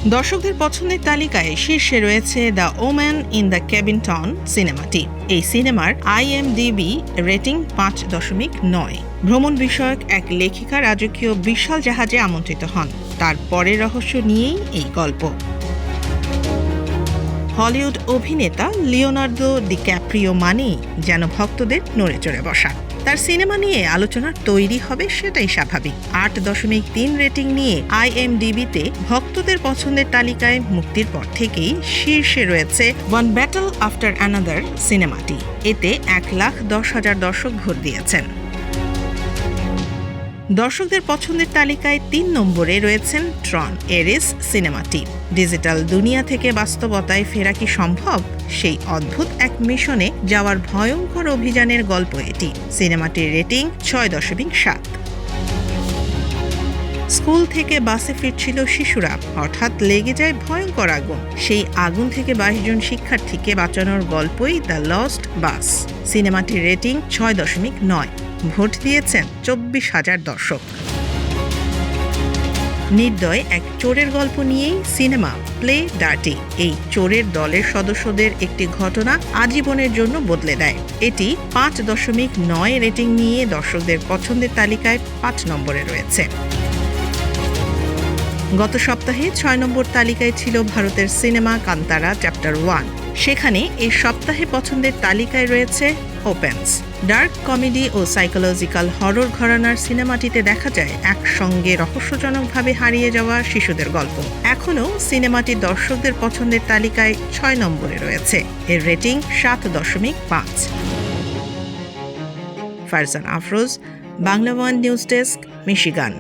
দর্শকদের পছন্দের তালিকায় শীর্ষে রয়েছে the woman in the cabin town সিনেমাটি। এই সিনেমার IMDb রেটিং 5.9। ভ্রমণ বিষয়ক এক লেখিকা রাজকীয় বিশাল জাহাজে আমন্ত্রিত হন। তার পরের রহস্য নিয়েই এই গল্প। হলিউড অভিনেতা লিওনার্দো ডিক্যাপ্রিও মানেই যেন ভক্তদের নড়ে চড়ে বসা। তার সিনেমা নিয়ে আলোচনার তৈরি হবে সেটাই স্বাভাবিক। 8.3 রেটিং নিয়ে IMDb-তে ভক্তদের পছন্দের তালিকায় মুক্তির পর থেকেই শীর্ষে রয়েছে ওয়ান ব্যাটল আফটার অ্যানাদার সিনেমাটি। এতে 1,10,000 দর্শক ভোট দিয়েছেন। দর্শকদের পছন্দের তালিকায় 3 নম্বরে রয়েছেন ট্রন এরিস সিনেমাটি। ডিজিটাল দুনিয়া থেকে বাস্তবতায় ফেরা কি সম্ভব? সেই অদ্ভুত এক মিশনে যাওয়ার ভয়ঙ্কর অভিযানের গল্প এটি। সিনেমাটির রেটিং 6.7। স্কুল থেকে বাসে ফিরছিল শিশুরা, হঠাৎ লেগে যায় ভয়ঙ্কর আগুন। সেই আগুন থেকে 22 জন শিক্ষার্থীকে বাঁচানোর গল্পই দ্য লস্ট বাস। সিনেমাটির রেটিং 6.9। ভোট দিয়েছেন 24,000 দর্শক। নির্দয় এক চোরের গল্প নিয়েই সিনেমা প্লে ডার্টি। এই চোরের দলের সদস্যদের একটি ঘটনা আজীবনের জন্য বদলে দেয়। এটি 5.9 রেটিং নিয়ে দর্শকদের পছন্দের তালিকায় 5 নম্বরে রয়েছে। গত সপ্তাহে 6 নম্বর তালিকায় ছিল ভারতের সিনেমা কান্তারা চ্যাপ্টার 1। সেখানে এই সপ্তাহে পছন্দের তালিকায় রয়েছে ওপেন্স। ডার্ক কমেডি ও সাইকোলজিক্যাল হরর ঘরানার সিনেমাটিতে দেখা যায় একসঙ্গে রহস্যজনকভাবে হারিয়ে যাওয়া শিশুদের গল্প। এখনও সিনেমাটি দর্শকদের পছন্দের তালিকায় 6 নম্বরে রয়েছে। এর rating 7.5। Farzan Afroz, Bangla one news desk, Michigan.